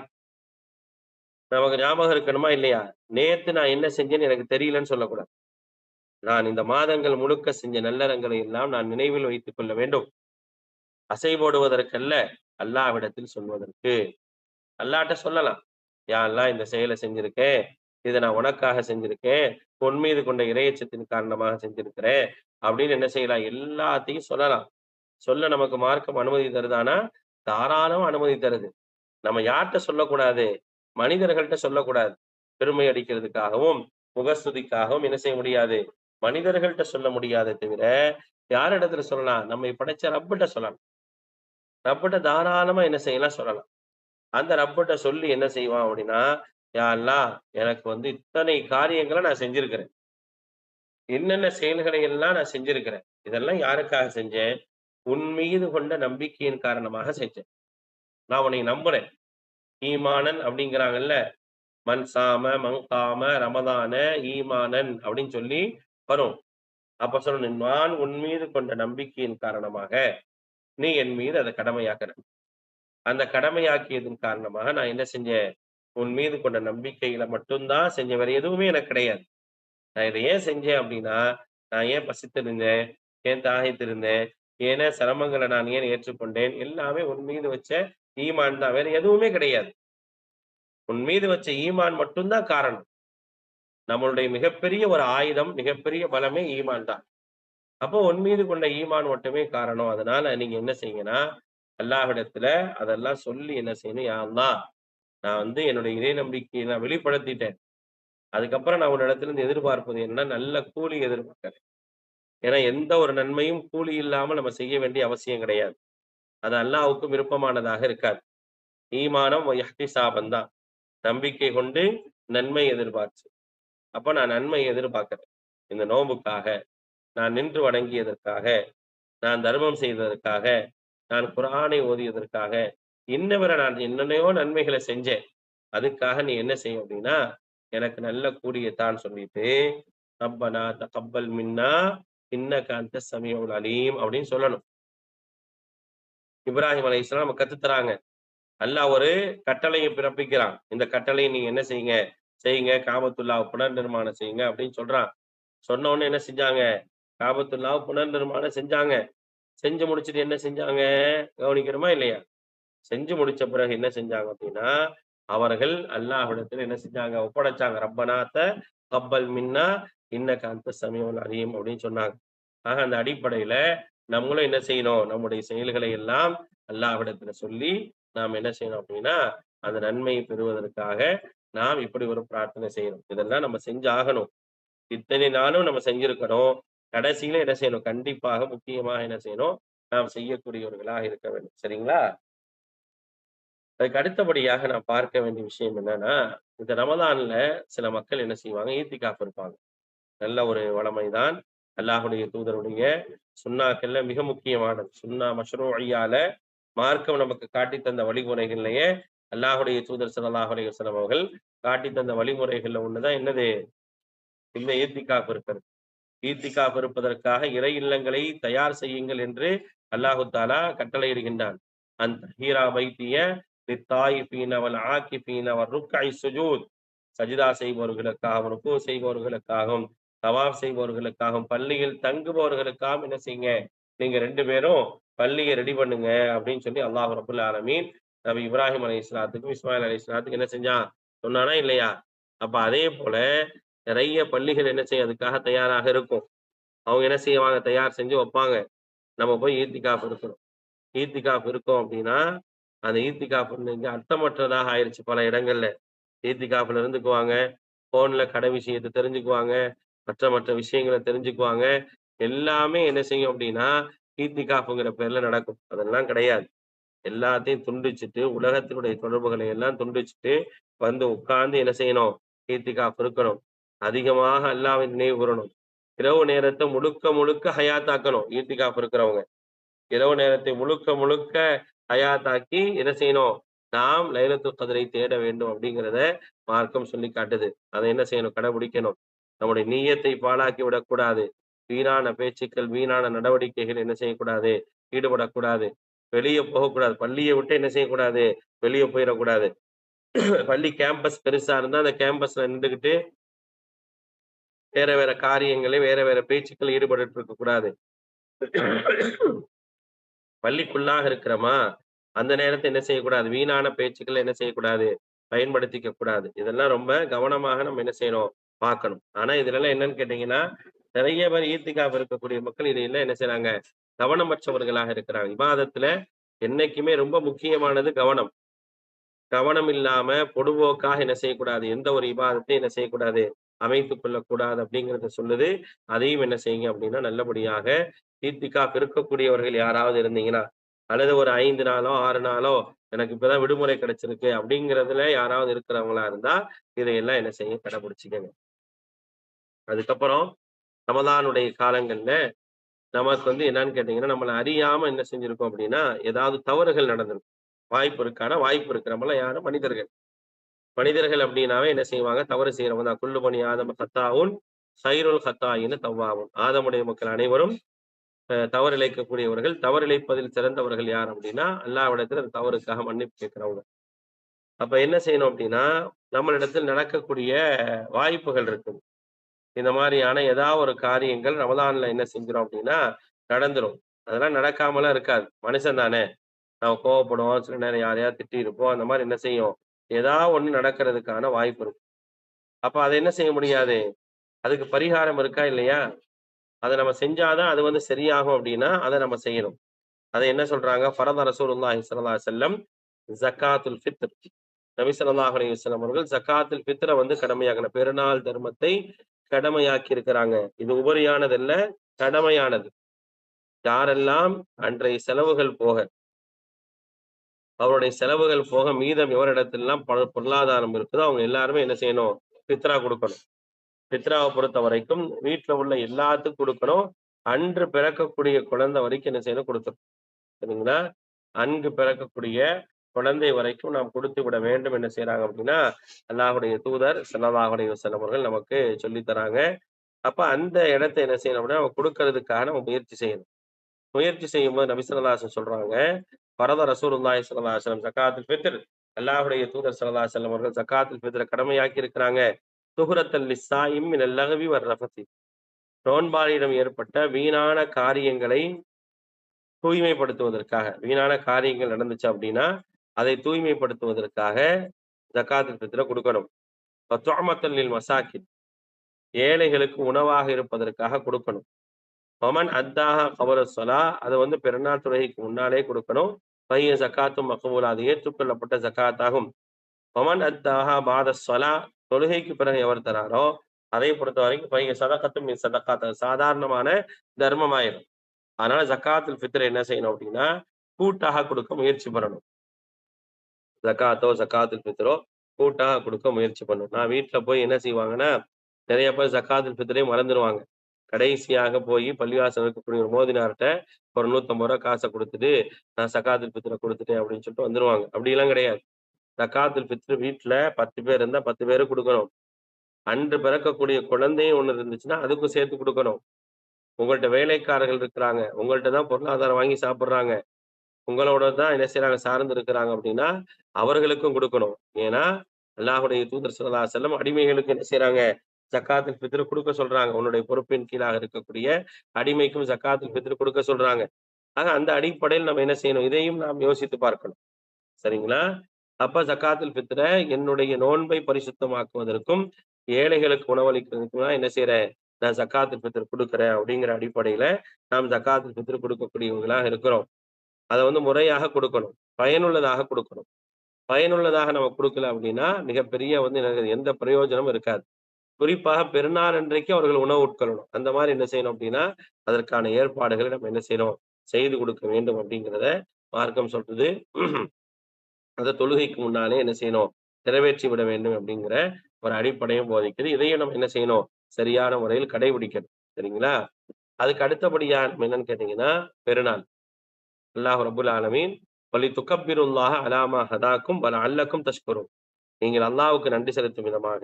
நமக்கு ஞாபகம் இருக்கணுமா இல்லையா? நேத்து நான் என்ன செஞ்சேன்னு எனக்கு தெரியலன்னு சொல்லக்கூடாது. நான் இந்த மாதங்கள் முழுக்க செஞ்ச நல்லறங்களை எல்லாம் நான் நினைவில் வைத்துக் கொள்ள வேண்டும். அசை போடுவதற்கல்ல, அல்லாஹ்விடத்தில் சொல்வதற்கு. அல்லாஹ்ட்ட சொல்லலாம். யா அல்லாஹ் இந்த செயல செஞ்சிருக்கேன். இத நான் உனக்காக செஞ்சிருக்கேன். உன் மீது கொண்ட இறையச்சத்தின் காரணமாக செஞ்சிருக்கிறேன். அப்படின்னு என்ன செய்யலாம்? எல்லாத்தையும் சொல்லலாம். சொல்ல நமக்கு மார்க்கம் அனுமதி தருதான்னா, தாராளமா அனுமதி தருது. நம்ம யார்ட்ட சொல்லக்கூடாது? மனிதர்கள்ட்ட சொல்லக்கூடாது. பெருமை அடிக்கிறதுக்காகவும், முகஸ்துதிக்காகவும் என்ன செய்ய முடியாது? மனிதர்கள்ட்ட சொல்ல முடியாதே தவிர, யாரிடத்துல சொல்லலாம்? நம்மை படைச்ச ரப்பிட்ட சொல்லலாம். ரப்பிட்ட தாராளமா என்ன செய்யலாம்? சொல்லலாம். அந்த ரப்பிட்ட சொல்லி என்ன செய்வான் அப்படின்னா, யா அல்லாஹ் எனக்கு வந்து இத்தனை காரியங்கள நான் செஞ்சிருக்கிறேன். என்னென்ன செயல்களை எல்லாம் நான் செஞ்சிருக்கிறேன். இதெல்லாம் யாருக்காக செஞ்சேன்? உன் மீது கொண்ட நம்பிக்கையின் காரணமாக செஞ்சேன். நான் உன்னை நம்புறேன். ஈமானன் அப்படிங்கிறாங்கல்ல. மன் சாம, மன் காம ரமதான ஈமானன் அப்படின்னு சொல்லி வரும். அப்ப சொல்லணும், நான் உன் மீது கொண்ட நம்பிக்கையின் காரணமாக, நீ என் மீது அத கடமையாக்குற. அந்த கடமையாக்கியதன் காரணமாக நான் என்ன செஞ்சேன்? உன் மீது கொண்ட நம்பிக்கையில மட்டும் தான் செஞ்சேன். வேற எதுவுமே எனக்கு கிடையாது. நான் இத ஏன் செஞ்சேன் அப்டின்னா, நான் ஏன் பசித்திருந்தேன்? ஏன் தாகித்திருந்தேன்? ஏன சிரமங்கள நான் ஏன் ஏற்றுக்கொண்டேன்? எல்லாமே உன் மீது வச்ச ஈமான் தான். வேற எதுவுமே கிடையாது. உன் மீது வச்ச ஈமான் மட்டும் தான் காரணம். நம்மளுடைய மிகப்பெரிய ஒரு ஆயுதம், மிகப்பெரிய பலமே ஈமான் தான். அப்போ உன் மீது கொண்ட ஈமான் மட்டுமே காரணம். அதனால நீங்க என்ன செய்யுங்கன்னா, அல்லாஹ்விடத்துல அதெல்லாம் சொல்லி என்ன செய்யணும்? யா அல்லாஹ், நான் வந்து என்னுடைய இறை நம்பிக்கைய நான் வெளிப்படுத்திட்டேன். அதுக்கப்புறம் நான் உன்னிடத்திலிருந்து எதிர்பார்ப்பது என்னன்னா, நல்ல கூலி எதிர்பார்க்கிறேன். ஏன்னா, எந்த ஒரு நன்மையும் கூலி இல்லாம நம்ம செய்ய வேண்டிய அவசியம் கிடையாது. அது அல்லாஹ்வுக்கும் விருப்பமானதாக இருக்காது. ஈமானம் வ இஹ்திசாபம் தான். நம்பிக்கை கொண்டு நன்மை எதிர்பார்ச்சு. அப்ப நான் நன்மை எதிர்பார்க்கிறேன். இந்த நோன்புக்காக, நான் நின்று வணங்கியதற்காக, நான் தர்மம் செய்ததற்காக, நான் குர்ஆனை ஓதியதற்காக, இன்ன வர நான் என்னென்னையோ நன்மைகள செஞ்சேன். அதுக்காக நீ என்ன செய்ய அப்டின்னா, எனக்கு நல்ல கூலிய தான்னு சொல்லிட்டு, ரப்பனா தகப்பல் மின்னா இன்னக அன்தஸ் ஸமீஉல் அலீம் அப்டின்னு சொல்லணும். இப்ராஹிம் அலைஹிஸ்ஸலாம் நமக்கு கத்து தராங்க. அல்லாஹ் ஒரு கட்டளைய பிறப்பிக்கிறான். இந்த கட்டளைய நீங்க என்ன செய்யுங்க? செய்யுங்க. காபத்துல்லாஹ் புனர் நிர்மாணம் செய்யுங்க அப்டின்னு சொல்றான். சொன்ன உடனே என்ன செஞ்சாங்க? காபத்துல்லாஹ் புனர் நிர்மாணம் செஞ்சாங்க. செஞ்சு முடிச்சுட்டு என்ன செஞ்சாங்க? கவனிக்கிறோமா இல்லையா? செஞ்சு முடிச்ச பிறகு என்ன செஞ்சாங்க அப்டின்னா, அவர்கள் அல்லாஹ்விடத்துல என்ன செஞ்சாங்க? ஒப்படைச்சாங்க. ரப்பனா தகப்பல் மின்னா இன்னக அன்தஸ் ஸமீஉல் அலீம் அப்டின்னு சொன்னாங்க. ஆக அந்த அடிப்படையில நம்மளும் என்ன செய்யணும்? நம்முடைய செயல்களை எல்லாம் அல்லாஹ்விடத்துல சொல்லி, நாம் என்ன செய்யணும் அப்டின்னா, அந்த நன்மையை பெறுவதற்காக நாம் இப்படி ஒரு பிரார்த்தனை செய்யணும். இதெல்லாம் நம்ம செஞ்சு ஆகணும். இத்தனை நாளும் நம்ம செஞ்சிருக்கணும். கடைசியில என்ன செய்யணும்? கண்டிப்பாக முக்கியமாக என்ன செய்யணும்? நாம் செய்யக்கூடியவர்களாக இருக்க வேண்டும். சரிங்களா? அதுக்கு அடுத்தபடியாக நான் பார்க்க வேண்டிய விஷயம் என்னன்னா, இந்த ரமலான்ல சில மக்கள் என்ன செய்வாங்க? ஈத்திகாஃப் இருப்பாங்க. நல்ல ஒரு வழமைதான். அல்லாஹ்வுடைய தூதருடைய சுன்னாக்கள்ல மிக முக்கியமானது. சுன்னா மஷ்ரூஇய்யால மார்க்கம் நமக்கு காட்டித் தந்த வழிமுறைகள்லயே, அல்லாஹ்வுடைய தூதர் ஸல்லல்லாஹு அலைஹி வஸல்லம் அவர்கள் காட்டித் தந்த வழிமுறைகள்ல ஒண்ணுதான் என்னது? இந்த ஈத்திகாஃப் இருக்கிறது. ஈத்திகாஃப் இருப்பதற்காக இறை இல்லங்களை தயார் செய்யுங்கள் என்று அல்லாஹு தஆலா கட்டளையிடுகின்றான். "அன்தஹீரா பைத்திய லித்தாயிஃபீன வல் ஆகிஃபீன வர்ருக்இ சுஜூத்." சஜிதா செய்பவர்களுக்காகவும், ருக்கூ செய்பவர்களுக்காகவும், தவாப் செய்பவர்களுக்காகவும், பள்ளியில் தங்குபவர்களுக்காகவும் என்ன செய்யுங்க? நீங்க 2 பேரும் பள்ளிய ரெடி பண்ணுங்க அப்படின்னு சொல்லி அல்லாஹ் ரப்பல் ஆலமீன் நபி இப்ராஹிம் அலைஹிஸ்ஸலாத்துக்கும், இஸ்மாயில் அலைஹிஸ்ஸலாத்துக்கும் என்ன செஞ்சான்? சொன்னானா இல்லையா? அப்ப அதே போல நிறைய பள்ளிகள் என்ன செய்யும்? அதுக்காக தயாராக இருக்கும். அவங்க என்ன செய்வாங்க? தயார் செஞ்சு வப்பாங்க. நம்ம போய் ஈத்திகாஃப் இருக்கணும். ஈத்திகாஃப் இருக்கோம் அப்டின்னா, அந்த ஈத்திகாஃப் வந்து அர்த்தமற்றதாக ஆயிருச்சு பல இடங்கள்ல. ஈத்திகாஃப்ல இருந்துக்குவாங்க. ஃபோன்ல கடை விஷயத்த தெரிஞ்சுக்குவாங்க. மற்ற விஷயங்கள தெரிஞ்சுக்குவாங்க. எல்லாமே என்ன செய்யும் அப்டின்னா, ஈத்திகாஃப்ங்கிற பேர்ல நடக்கும். அதெல்லாம் கிடையாது. எல்லாத்தையும் துண்டிச்சுட்டு, உலகத்தினுடைய தொடர்புகளை எல்லாம் துண்டிச்சுட்டு, வந்து உட்கார்ந்து என்ன செய்யணும்? இத்திகாஃப் இருக்கணும். அதிகமாக அல்லாஹ்வை நினைவு கூரணும். இரவு நேரத்த முழுக்க முழுக்க ஹயாத்தாக்கணும். இத்திகாஃப் இருக்கிறவங்க. இரவு நேரத்தை முழுக்க முழுக்க ஹயாத்தாக்கி என்ன செய்யணும்? நாம் லைலத்துல் கத்ரை தேட வேண்டும் அப்படிங்கிறத மார்க்கம் சொல்லி காட்டுது. அத என்ன செய்யணும்? கடைபிடிக்கணும். நம்முடைய நிய்யத்தை பாழாக்கி விடக்கூடாது. வீணான பேச்சுக்கள், வீணான நடவடிக்கைகள் என்ன செய்யக்கூடாது? ஈடுபடக்கூடாது. வெளிய போகக்கூடாது. பள்ளிய விட்டு என்ன செய்யக்கூடாது? வெளிய போயிறக்கூடாது. பள்ளி கேம்பஸ் பெருசா இருந்தா, அந்த கேம்பஸ்ல நின்டுகிட்டு வேற வேற காரியங்களை, வேற வேற பேச்சுக்கள் ஈடுபட்டுட்டு இருக்கக்கூடாது. பள்ளிக்குள்ளாக இருக்கிறோமா, அந்த நேரத்த என்ன செய்யக்கூடாது? வீணான பேச்சுக்கள் என்ன செய்யக்கூடாது? பயன்படுத்திக்க கூடாது. இதெல்லாம் ரொம்ப கவனமாக நம்ம என்ன செய்யணும்? பார்க்கணும். ஆனா இதுலலாம் என்னன்னு கேட்டீங்கன்னா, நெறைய பேர் ஈத்திகாஃப் இருக்கக்கூடிய மக்கள் இதையெல்லாம் என்ன செய்றாங்க? கவனமற்றவர்களாக இருக்கிறாங்க. இபாதத்துல என்னைக்குமே ரொம்ப முக்கியமானது கவனம். கவனம் இல்லாம பொடுபோக்காக என்ன செய்யக்கூடாது? எந்த ஒரு இபாதத்தையும் என்ன செய்யக்கூடாது? அமைத்துக் கொள்ளக்கூடாது அப்படிங்கிறத சொல்லுது. அதையும் என்ன செய்யுங்க அப்படின்னா, நல்லபடியாக இத்திகாஃப் இருக்கக்கூடியவர்கள் யாராவது இருந்தீங்கன்னா, அல்லது ஒரு 5 நாளோ, 6 நாளோ எனக்கு இப்பதான் விடுமுறை கிடைச்சிருக்கு அப்படிங்கிறதுல யாராவது இருக்கிறவங்களா இருந்தா, இதையெல்லாம் என்ன செய்யுங்க? கடைபிடிச்சுக்கங்க. அதுக்கப்புறம் ரமலானுடைய காலங்கள்ல நமக்கு வந்து என்னன்னு கேட்டீங்கன்னா, நம்மள அறியாம என்ன செஞ்சிருக்கோம் அப்படின்னா, ஏதாவது தவறுகள் நடந்திருக்கும். வாய்ப்பு இருக்கு. ஆனா வாய்ப்பு இருக்கு. நம்மலாம் யாரு? மனிதர்கள். மனிதர்கள் அப்படின்னாவே என்ன செய்வாங்க? தவறு செய்றவங்க தான். குல்லு பனி ஆதம கத்தாவுன், கைருல் கத்தாயின்னு தவ்வாவுன். ஆதமுடைய மக்கள் அனைவரும் தவறு இழைக்கக்கூடியவர்கள். தவறு இழைப்பதில் சிறந்தவர்கள் யார் அப்படின்னா, அல்லாஹ்விடத்தில் அந்த தவறுக்காக மன்னிப்பு கேட்கிறவங்க. அப்ப என்ன செய்யணும் அப்படின்னா, நம்மளிடத்தில் நடக்கக்கூடிய வாய்ப்புகள் இருக்குது. இந்த மாரியான ஏதாவது ஒரு காரியங்கள் ரமலான்ல என்ன செஞ்சிரும் அப்படின்னா, நடந்துரும். அதெல்லாம் நடக்காமலாம் இருக்காது. மனுஷன் தானே! நம்ம கோவப்படுவோம். சில நேரம் யாரையாவது திட்டியிருப்போம். அந்த மாரி என்ன செய்யும்? ஏதாவது ஒண்ணு நடக்கிறதுக்கான வாய்ப்பு இருக்கு. அப்ப அத என்ன செய்ய முடியாது? அதுக்கு பரிகாரம் இருக்கா? இல்லையா? அத நம்ம செஞ்சா தான் அது வந்து சரியாகும் அப்படின்னா, அத நம்ம செய்யணும். அத என்ன சொல்றாங்க? ஃபரத ரசூலுல்லாஹி ஸல்லல்லாஹு அலைஹி வஸல்லம் ஜக்காத்துல் ஃபித்ர். நபி ஸல்லல்லாஹு அலைஹி வஸல்லம் அவர்கள் ஜக்காத்துல் ஃபித்ர வந்து கடமையாக்கின பெருநாள் தர்மத்தை கடமையாக்கி இருக்கிறாங்க. இது உபரியானதல்ல, கடமையானது. யாரெல்லாம் அன்றைய செலவுகள் போக, அவருடைய செலவுகள் போக மீதம் எவரிடத்திலலாம் பொருளாதாரம் இருக்குதோ, அவங்க எல்லாருமே என்ன செய்யணும்? ஃபித்ரா குடுக்கணும். ஃபித்ராவ பொறுத்தவரைக்கும் வீட்ல உள்ள எல்லாத்துக்கும் குடுக்கணும். அன்று பிறக்கக்கூடிய குழந்தை வரைக்கும் என்ன செய்யணும்? குடுத்துறணும். சரிங்களா? அன்கு பிறக்கக்கூடிய குழந்தை வரைக்கும் நாம் குடுத்து விட வேண்டும் என்ன செய்றாங்க அப்படின்னா, அல்லாஹ்வுடைய தூதர் ஸல்லல்லாஹு அலைஹி வஸல்லம் அவர்கள் நமக்கு சொல்லி தராங்க. அப்ப அந்த இடத்த என்ன செய்யணும் அப்படின்னா, நம்ம குடுக்கறதுக்காக நம்ம முயற்சி செய்யணும். முயற்சி செய்யும்போது நபி ஸல்லல்லாஹு அலைஹி வஸல்லம் சொல்றாங்க, "ஃபரத ரசூலுல்லாஹி ஸல்லல்லாஹு அலைஹி வஸல்லம் ஜக்காத்துல் ஃபித்ர்." அல்லாஹ்வுடைய தூதர் ஸல்லல்லாஹு அலைஹி வஸல்லம் அவர்கள் ஜக்காத்துல் ஃபித்ர கடமையாக்கி இருக்கிறாங்க. "துஹ்ரத்தல் லிஸ்ஸாயிம் மினல் லக்வி வர் ரஃபதி." நோன்பாளியிடம் ஏற்பட்ட வீணான காரியங்களை தூய்மைப்படுத்துவதற்காக, வீணான காரியங்கள் நடந்துச்சு அப்படின்னா, அதை தூய்மைப்படுத்துவதற்காக ஜக்காத்துல் ஃபித்ர குடுக்கணும். "வ துஅமத்தல் லில் மசாகின்." ஏழைகளுக்கு உணவாக இருப்பதற்காக குடுக்கணும். "வமன் அத்தாஹா கபல ஸலா." அத வந்து பெருநாள் தொழுகைக்கு முன்னாலே குடுக்கணும். "ஃபஹிய ஸகாத்தும் மக்பூலா." அது ஏற்றுக்கொள்ளப்பட்ட ஜக்காத்தாகும். "வமன் அத்தாஹா பாத ஸலா." தொழுகைக்கு பிறகு எவர் தராரோ, அதை பொறுத்தவரைக்கும் "ஃபஹிய ஸதகத்தும் மின் ஸதகாத்." அது சாதாரணமான தர்மமாயிரும். அதனால ஜக்காத்துல் ஃபித்ர் என்ன செய்யணும் அப்படின்னா, கூட்டாக குடுக்க முயற்சி பண்ணணும். ஜக்காத்துல் ஃபித்ரோ கூட்டாக குடுக்க முயற்சி பண்ணணும். நான் வீட்ல போய் என்ன செய்வாங்கன்னா, நெறைய பேர் ஜக்காத்துல் ஃபித்ரையும் மறந்துருவாங்க. கடைசியாக போய் பள்ளிவாசல்ல இருக்கக்கூடிய ஒரு மோதினார்ட்ட ஒரு ரூ. 150 காச குடுத்துட்டு, நான் ஜக்காத்துல் ஃபித்ர குடுத்துட்டேன் அப்படின்னு சொல்லிட்டு வந்துருவாங்க. அப்படிலாம் கிடையாது. ஜக்காத்துல் ஃபித்ர் வீட்ல 10 பேர் இருந்தா 10 பேருக்கு குடுக்கணும். அன்று பிறக்கக்கூடிய குழந்தையும் ஒண்ணு இருந்துச்சுன்னா, அதுக்கும் சேர்த்து குடுக்கணும். உங்கள்ட்ட வேலைக்காரர்கள் இருக்கிறாங்க. உங்கள்ட்ட தான் பொருளாதாரம் வாங்கி சாப்பிடுறாங்க. உங்களோட தான் என்ன செய்றாங்க? சார்ந்து இருக்கிறாங்க அப்படின்னா, அவர்களுக்கும் குடுக்கணும். ஏன்னா, அல்லாஹ்வுடைய தூதர் ஸல்லல்லாஹு அலைஹி வஸல்லம் அடிமைகளுக்கு என்ன செய்றாங்க? ஜக்காத்துல் ஃபித்ர் குடுக்க சொல்றாங்க. உன்னுடைய பொறுப்பின் கீழாக இருக்கக்கூடிய அடிமைக்கும் ஜக்காத்துல் ஃபித்ர் குடுக்க சொல்றாங்க. ஆக அந்த அடிப்படையில் நம்ம என்ன செய்யணும்? இதையும் நாம் யோசித்து பார்க்கணும். சரிங்களா? அப்ப ஜக்காத்துல் ஃபித்ர என்னுடைய நோன்பை பரிசுத்தமாக்குவதற்கும், ஏழைகளுக்கு உணவளிக்கிறதுக்கும் தான் என்ன செய்றேன்? நான் ஜக்காத்துல் ஃபித்ர் குடுக்குறேன் அப்படிங்கிற அடிப்படையில, நாம் ஜக்காத்துல் ஃபித்ர் குடுக்கக்கூடியவர்களாக இருக்கிறோம். அத வந்து முறையாக குடுக்கணும். பயனுள்ளதாக குடுக்கணும். பயனுள்ளதாக நம்ம குடுக்கல அப்படின்னா, மிகப்பெரிய வந்து எனக்கு எந்த பிரயோஜனமும் இருக்காது. குறிப்பாக பெருநாள் அன்றைக்கு அவர்கள் உணவு உட்கொள்ளணும். அந்த மாரி என்ன செய்யணும் அப்படின்னா, அதற்கான ஏற்பாடுகளை நம்ம என்ன செய்யணும்? செய்து கொடுக்க வேண்டும் அப்படிங்கிறத மார்க்கம் சொல்றது. அத தொழுகைக்கு முன்னாலே என்ன செய்யணும்? நிறைவேற்றி விட வேண்டும் அப்படிங்கிற ஒரு அடிப்படையும் போதிக்குது. இதையும் நம்ம என்ன செய்யணும்? சரியான முறையில் கடைபிடிக்கணும். சரிங்களா? அதுக்கு அடுத்தபடியா நம்ம என்னன்னு கேட்டீங்கன்னா, பெருநாள். அல்லாஹ் ரப்புல் ஆலமீன் வலிதுக்கப்பிருல்லாஹ அலா மா ஹதாக்கும் வலஅல்லக்கும் தஷ்குரூன். நீங்கள் அல்லாஹ்வுக்கு நன்றி செலுத்தும் விதமாக,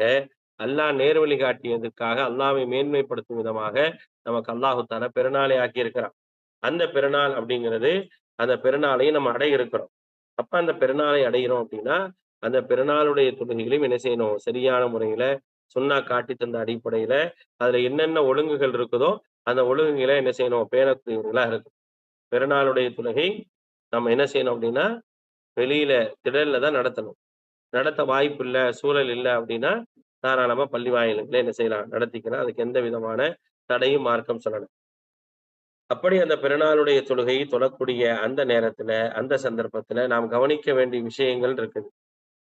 அல்லாஹ் நேர்வழி காட்டியதற்காக, அல்லாஹ்வை மேன்மைப்படுத்தும் விதமாக நமக்கு அல்லாஹு தஆலா பெருநாளை ஆக்கியிருக்கிறான். அந்த பெருநாள் அப்படிங்கிறது, அந்த பெருநாளை நம்ம அடைய இருக்கிறோம். அப்ப அந்த பெருநாளை அடைகிறோம் அப்படின்னா, அந்த பெருநாளுடைய தொழுகைகளையும் என்ன செய்யணும்? சரியான முறையில சுன்னா காட்டி தந்த அடிப்படையில, அதுல என்னென்ன ஒழுங்குகள் இருக்குதோ, அந்த ஒழுங்குகள என்ன செய்யணும்? பேணக்கூடியவர்களா இருக்கணும். பெருநாளுடைய தொழுகை நம்ம என்ன செய்யணும் அப்படின்னா, வெளியில திடல்ல தான் நடத்தணும். நடத்த வாய்ப்பு இல்ல, சூழல் இல்ல அப்படின்னா, தாராளமா பள்ளி வாயில்கள்ல என்ன செய்யலாம்? நடத்திக்கலாம். அதுக்கு எந்த விதமான தடையும் மார்க்கம் சொல்லல. அப்படி அந்த பெருநாளுடைய தொழுகையை தொழக்கூடிய அந்த நேரத்துல, அந்த சந்தர்ப்பத்துல நாம் கவனிக்க வேண்டிய விஷயங்கள் இருக்குது.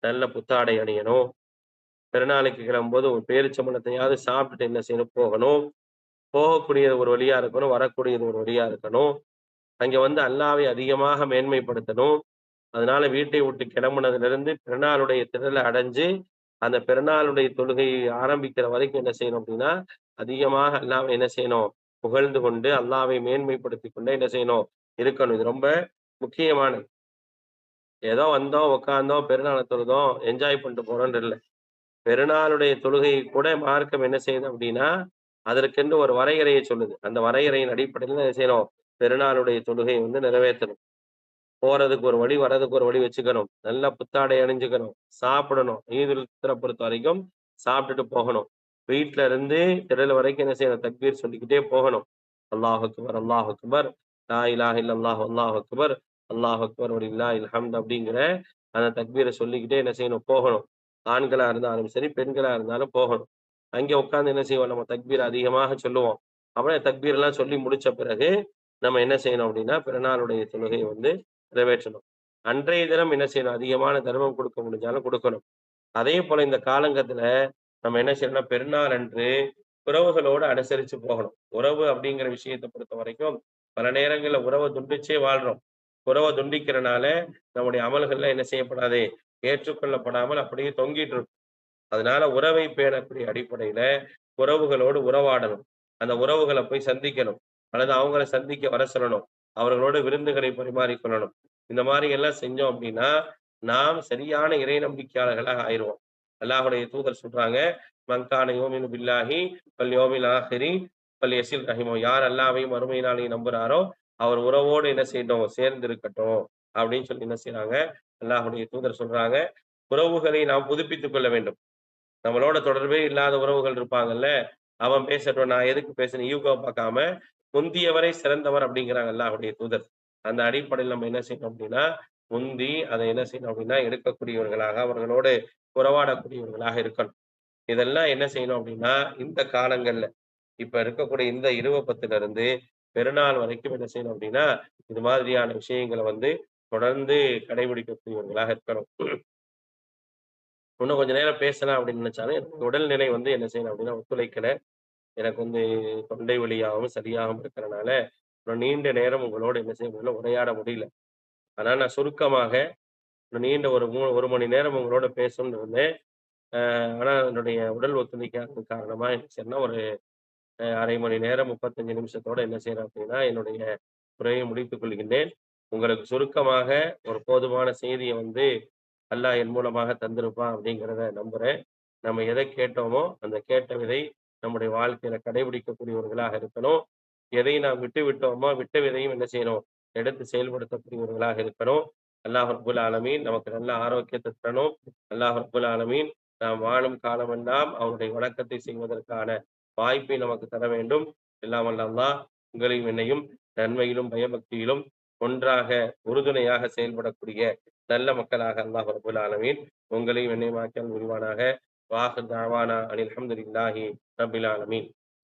நல்ல புத்தாடை அணியணும். பெருநாளைக்கு கிளம்பும்போது ஒரு பேரிச்சம்பழத்தையாவது சாப்பிட்டுட்டு என்ன செய்யணும்? போகணும். போகக்கூடியது ஒரு வழியா இருக்கணும். வரக்கூடியது ஒரு வழியா இருக்கணும். அங்க வந்து அல்லாஹ்வை அதிகமாக மேன்மைப்படுத்தணும். அதனால வீட்டை விட்டு கிளம்புனதிலிருந்து பெருநாளுடைய திடல அடைஞ்சு, அந்த பெருநாளுடைய தொழுகை ஆரம்பிக்கிற வரைக்கும் என்ன செய்யணும் அப்படின்னா, அதிகமாக அல்லாஹ்வை என்ன செய்யணும்? புகழ்ந்து கொண்டு, அல்லாஹ்வை மேன்மைப்படுத்திக் கொண்டே என்ன செய்யணும்? இருக்கணும். இது ரொம்ப முக்கியமானது. ஏதோ வந்தோம், உட்கார்ந்தோம், பெருநாள தொழுதோம், என்ஜாய் பண்ணிட்டு போறோம்ன்னு இல்ல. பெருநாளுடைய தொழுகை கூட மார்க்கம் என்ன செய்யுது அப்படின்னா, அதற்கென்று ஒரு வரையறையை சொல்லுது. அந்த வரையறையின் அடிப்படையில என்ன செய்யணும்? பெருநாளுடைய தொழுகை வந்து நிறைவேற்றணும். போறதுக்கு ஒரு வழி, வர்றதுக்கு ஒரு வழி வச்சுக்கணும். நல்லா புத்தாடை அணிஞ்சுக்கணும். சாப்பிடணும். ஈதுல் ஃபித்ர பொறுத்தவரைக்கும் சாப்பிட்டுட்டு போகணும். வீட்ல இருந்து திடல் வரைக்கும் என்ன செய்யணும்? தக்பீர் சொல்லிக்கிட்டே போகணும். அல்லாஹ் அக்பர், அல்லாஹ் அக்பர், லா இலாஹ இல்லல்லாஹ், அல்லாஹ் அக்பர், அல்லாஹ் அக்பர் வலில்லாஹில் ஹம்த் அப்படிங்கிற அந்த தக்பீர சொல்லிக்கிட்டே என்ன செய்யணும்? போகணும். ஆண்களா இருந்தாலும் சரி, பெண்களா இருந்தாலும் போகணும். அங்கே உட்கார்ந்து என்ன செய்வோம்? நம்ம தக்பீர் அதிகமாக சொல்லுவோம். அப்புறம் தக்பீர் எல்லாம் சொல்லி முடிச்ச பிறகு, நம்ம என்ன செய்யணும் அப்படின்னா, பிறநாளுடைய தொழுகைய வந்து நிறைவேற்றணும். அன்றைய தினம் என்ன செய்யணும்? அதிகமான தர்மம் கொடுக்க முடிஞ்சாலும் கொடுக்கணும். அதே போல இந்த காலங்கத்துல நம்ம என்ன செய்யணும்னா, பெருநாள் அன்று உறவுகளோடு அனுசரிச்சு போகணும். உறவு அப்படிங்கிற விஷயத்த பொறுத்தவரைக்கும், பல நேரங்கள்ல உறவ துண்டிச்சே வாழ்றோம். உறவ துண்டிக்கிறனால நம்முடைய அமல்கள்லாம் என்ன செய்யப்படாது? ஏற்றுக்கொள்ளப்படாமல் அப்படியே தொங்கிட்டு இருக்கும். அதனால உறவை பேணக்கூடிய அடிப்படையில உறவுகளோடு உறவாடணும். அந்த உறவுகள போய் சந்திக்கணும். அல்லது அவங்கள சந்திக்க வர சொல்லணும். அவர்களோடு விருந்துகளை பரிமாறிக்கொள்ளணும். இந்த மாரி எல்லாம் செஞ்சோம் அப்படின்னா, நாம் சரியான இறை நம்பிக்கையாளர்களாக ஆயிருவோம். அல்லாஹ்வுடைய தூதர் சொல்றாங்க, "மன் கான யுமினு பில்லாஹி வல் யௌமில் ஆஹிரி ஃபல்யஸில் ரஹிமஹு." யார் அல்லாஹ்வையும் மறுமை நாளையும் நம்புறாரோ, அவர் உறவோடு என்ன செய்யட்டும்? சேர்ந்து இருக்கட்டும். அப்படின்னு சொல்லி என்ன செய்றாங்க? அல்லாஹ்வுடைய தூதர் சொல்றாங்க. உறவுகளை நாம் புதுப்பித்துக் கொள்ள வேண்டும். நம்மளோட தொடர்பே இல்லாத உறவுகள் இருப்பாங்கல்ல. அவன் பேசட்டும், நான் எதுக்கு பேசணும்? ஈகோ பார்க்காம, முந்தியவரை சிறந்தவர் அப்படிங்கிறாங்க அல்லாஹ்வுடைய தூதர். அந்த அடிப்படையில் நம்ம என்ன செய்யணும் அப்படின்னா, முந்தி அதை என்ன செய்யணும் அப்படின்னா, எடுக்கக்கூடியவர்களாக, அவர்களோடு உறவாடக்கூடியவர்களாக இருக்கணும். இதெல்லாம் என்ன செய்யணும் அப்படின்னா, இந்த காலங்கள்ல, இப்ப இருக்கக்கூடிய இந்த இருந்து பெருநாள் வரைக்கும் என்ன செய்யணும் அப்படின்னா, இது மாதிரியான விஷயங்கள வந்து தொடர்ந்து கடைபிடிக்கக்கூடியவர்களாக இருக்கணும். இன்னும் கொஞ்ச நேரம் பேசலாம் அப்படின்னு நினைச்சாலும், என்னுடைய உடல்நிலை வந்து என்ன செய்யணும் அப்படின்னா, ஒத்துழைக்கல. எனக்கு வந்து தொண்டை வலியாகவும், சரியாகாம இருக்கிறனால, ஒரு நீண்ட நேரம் உங்களோட என்ன செய்ய முடியல, உரையாட முடியல. ஆனா நான் சுருக்கமாக ஒரு நீண்ட ஒரு 1 மணி நேரம் உங்களோட பேசணும்னு இருந்தேன். ஆனா என்னுடைய உடல் ஒத்துழைக்காதது காரணமா என்ன செய்யறேன்னா, ஒரு 1/2 மணி நேரம் 35 நிமிஷத்தோட என்ன செய்றேன் அப்படின்னா, என்னுடைய உரையை முடித்துக் கொள்கின்றேன். உங்களுக்கு சுருக்கமாக ஒரு போதுமான செய்திய வந்து அல்லாஹ் என் மூலமாக தந்திருப்பான் அப்படிங்கிறத நம்புறேன். நம்ம எதை கேட்டோமோ, அந்த கேட்ட விதை நம்முடைய வாழ்க்கையில கடைபிடிக்கக்கூடியவர்களாக இருக்கணும். எதை நாம் விட்டு விட்டோமோ, விட்ட விதையும் என்ன செய்யணும்? எடுத்து செயல்படுத்தக்கூடியவர்களாக இருக்கணும். அல்லாஹ் ரப்புல் ஆலமீன் நமக்கு நல்ல ஆரோக்கியத்தை தரணும். அல்லாஹ் ரப்புல் ஆலமீன் நாம் வாழும் காலமெல்லாம் அவருடைய வணக்கத்தை செய்வதற்கான வாய்ப்பை நமக்கு தர வேண்டும். எல்லாம் வல்ல அல்லாஹ் உங்களையும் என்னையும் நன்மையிலும், பயபக்தியிலும் ஒன்றாக உறுதுணையாக செயல்படக்கூடிய நல்ல மக்களாக அல்லாஹ் ரப்புல் ஆலமீன் உங்களையும் என்னையும் ஆக்கியல் புரிவானாக. வாஹிர் தஅவானா அனில் ஹம்துலில்லாஹி ரப்பில் ஆலமீன்.